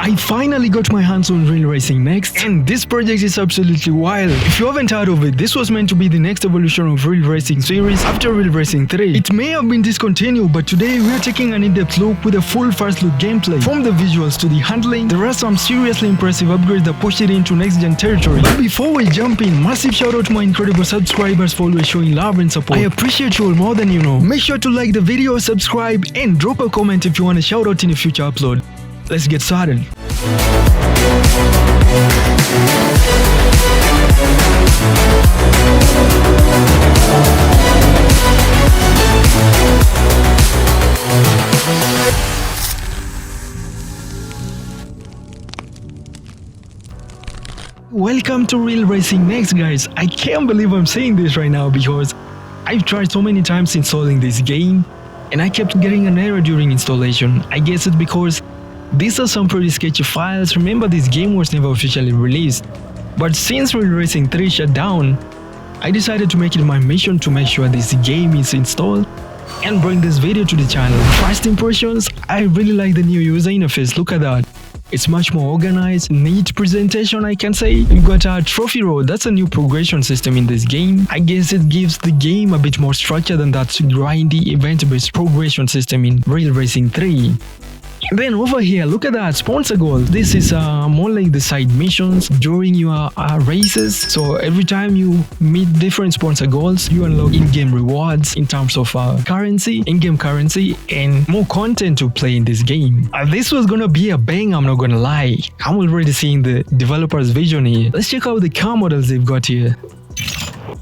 I finally got my hands on Real Racing Next, and this project is absolutely wild. If you haven't heard of it, this was meant to be the next evolution of Real Racing series after Real Racing 3. It may have been discontinued, but today we are taking an in-depth look with a full first look gameplay. From the visuals to the handling, there are some seriously impressive upgrades that push it into next-gen territory. But before we jump in, massive shout out to my incredible subscribers for always showing love and support. I appreciate you all more than you know. Make sure to like the video, subscribe, and drop a comment if you want a shout out in a future upload. Let's get started. Welcome to Real Racing Next, guys. I can't believe I'm saying this right now because I've tried so many times installing this game and I kept getting an error during installation. I guess it's because these are some pretty sketchy files. Remember, this game was never officially released, but since Real Racing 3 shut down, I decided to make it my mission to make sure this game is installed and bring this video to the channel. First impressions, I really like the new user interface. Look at that. It's much more organized, neat presentation, I can say. You've got a trophy road. That's a new progression system in this game. I guess it gives the game a bit more structure than that grindy event-based progression system in Real Racing 3. And then over here, look at that, sponsor goals. This is more like the side missions during your races. So every time you meet different sponsor goals, you unlock in-game rewards in terms of currency, in-game currency, and more content to play in this game. This was gonna be a bang, I'm not gonna lie. I'm already seeing the developer's vision here. Let's check out the car models they've got here.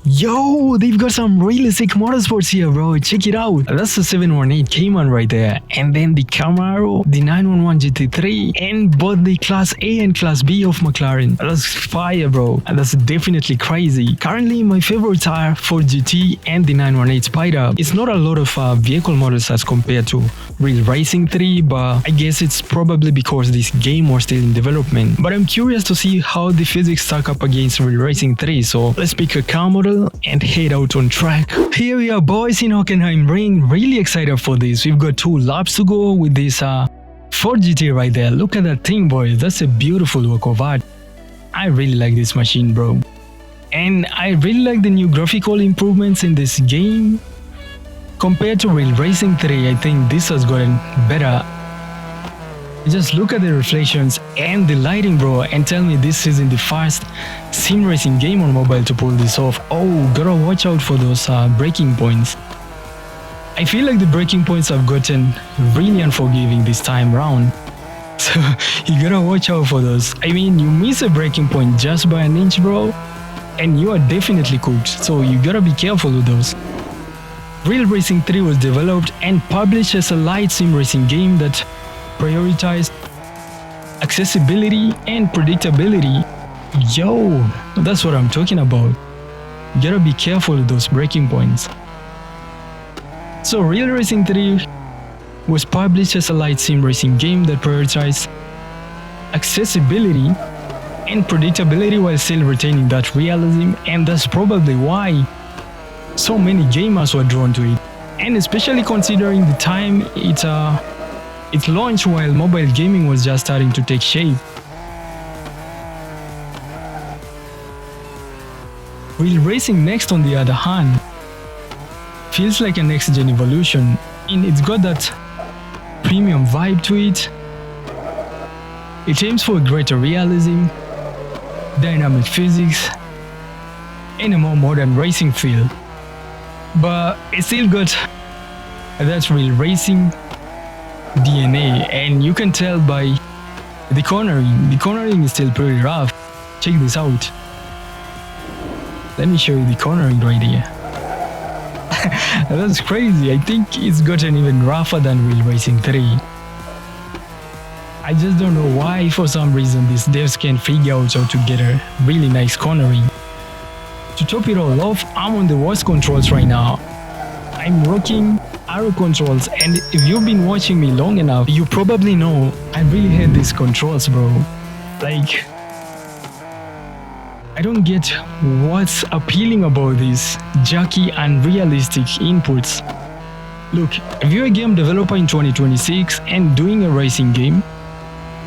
Yo, they've got some really sick motorsports here, bro. Check it out. That's the 718 Cayman right there. And then the Camaro, the 911 GT3, and both the Class A and Class B of McLaren. That's fire, bro. And that's definitely crazy. Currently, my favorites are Ford GT and the 918 Spider. It's not a lot of vehicle models as compared to Real Racing 3, but I guess it's probably because this game was still in development. But I'm curious to see how the physics stack up against Real Racing 3, so let's pick a car model and head out on track. Here we are, boys, in Hockenheim Ring. Really excited for this. We've got 2 laps to go with this Ford GT right there. Look at that thing, boys. That's a beautiful work of art. I really like this machine, bro. And I really like the new graphical improvements in this game. Compared to Real Racing 3, I think this has gotten better. Just look at the reflections and the lighting, bro, and tell me this isn't the first sim racing game on mobile to pull this off. Oh, gotta watch out for those braking points. I feel like the braking points have gotten really unforgiving this time round. So you gotta watch out for those. I mean, you miss a braking point just by an inch, bro, and you are definitely cooked. So you gotta be careful with those. Real Racing 3 was developed and published as a light sim racing game that prioritized accessibility and predictability. Yo, that's what I'm talking about. You gotta be careful with those breaking points. So Real Racing 3 was published as a light sim racing game that prioritized accessibility and predictability while still retaining that realism, and that's probably why so many gamers were drawn to it, and especially considering the time it launched while mobile gaming was just starting to take shape. Real Racing Next, on the other hand, feels like a next-gen evolution, and it's got that premium vibe to it. It aims for greater realism, dynamic physics, and a more modern racing feel. But it still got that Real Racing DNA, and you can tell by the cornering. The cornering is still pretty rough. Check this out. Let me show you the cornering right here. That's crazy. I think it's gotten even rougher than Real Racing 3. I just don't know why, for some reason, these devs can't figure out how to get a really nice cornering. To top it all off, I'm on the worst controls right now. I'm rocking arrow controls, and if you've been watching me long enough, you probably know I really hate these controls, bro. Like, I don't get what's appealing about these jerky and realistic inputs. Look, if you're a game developer in 2026 and doing a racing game,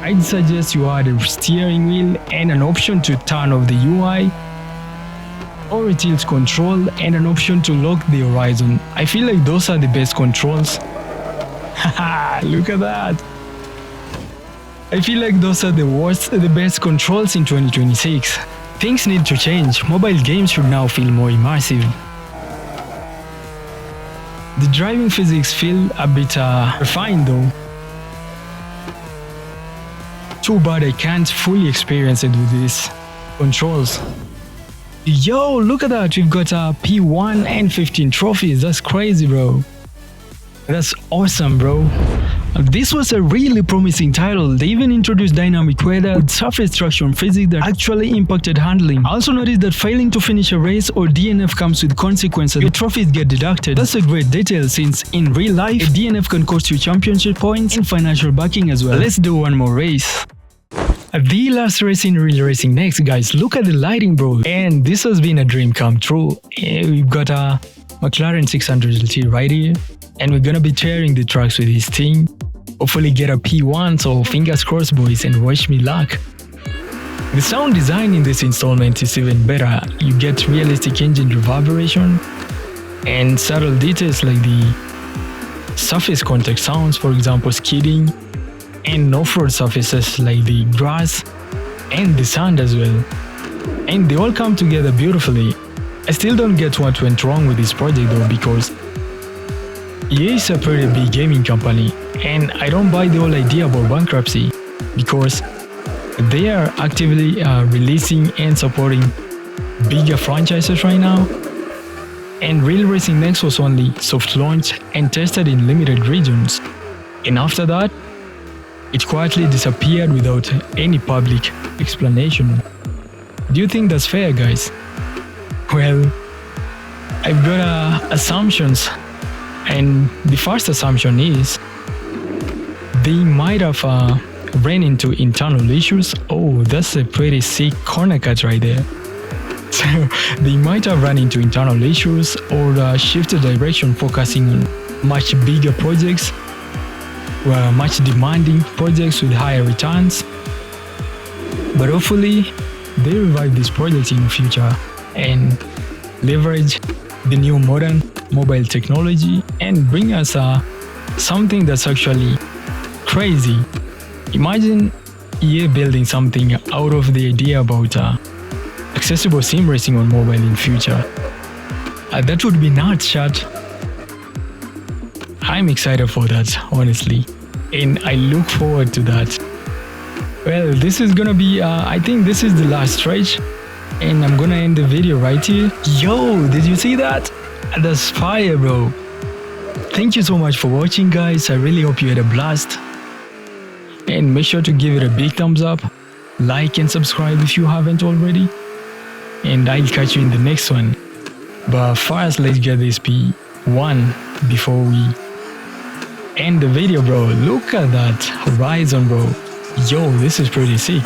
I'd suggest you add a steering wheel and an option to turn off the UI, or a tilt control and an option to lock the horizon. I feel like those are the best controls. Haha, look at that. I feel like those are the best controls in 2026. Things need to change. Mobile games should now feel more immersive. The driving physics feel a bit refined though. Too bad I can't fully experience it with these controls. Yo, look at that, we've got a P1 and 15 trophies. That's crazy, bro. That's awesome, bro. This was a really promising title. They even introduced dynamic weather with surface traction physics that actually impacted handling. I also noticed that failing to finish a race or DNF comes with consequences. Your trophies get deducted. That's a great detail since in real life, a DNF can cost you championship points and financial backing as well. Let's do one more race. The last race in Real Racing Next, guys. Look at the lighting, bro. And this has been a dream come true. We've got a McLaren 600 LT right here. And we're gonna be tearing the tracks with this thing. Hopefully get a P1, so fingers crossed, boys, and wish me luck. The sound design in this installment is even better. You get realistic engine reverberation and subtle details like the surface contact sounds, for example skidding, and off-road surfaces like the grass and the sand as well. And they all come together beautifully. I still don't get what went wrong with this project though, because EA is a pretty big gaming company, and I don't buy the whole idea about bankruptcy, because they are actively releasing and supporting bigger franchises right now. And Real Racing Next was only soft launched and tested in limited regions, and after that, it quietly disappeared without any public explanation. Do you think that's fair, guys? Well, I've got assumptions, and the first assumption is they might have ran into internal issues. Oh, that's a pretty sick corner cut right there. So they might have run into internal issues or shifted direction, focusing on much bigger projects, much demanding projects with higher returns. But hopefully they revive this project in the future and leverage the new modern mobile technology and bring us something that's actually crazy. Imagine EA building something out of the idea about accessible sim racing on mobile in future. That would be nuts, chat. I'm excited for that, honestly, and I look forward to that. Well, this is gonna be, I think this is the last stretch, and I'm gonna end the video right here. Yo, did you see that? That's fire, bro. Thank you so much for watching, guys. I really hope you had a blast. And make sure to give it a big thumbs up, like and subscribe if you haven't already. And I'll catch you in the next one. But first, let's get this P1 before we end the video, bro. Look at that horizon, bro. Yo, this is pretty sick.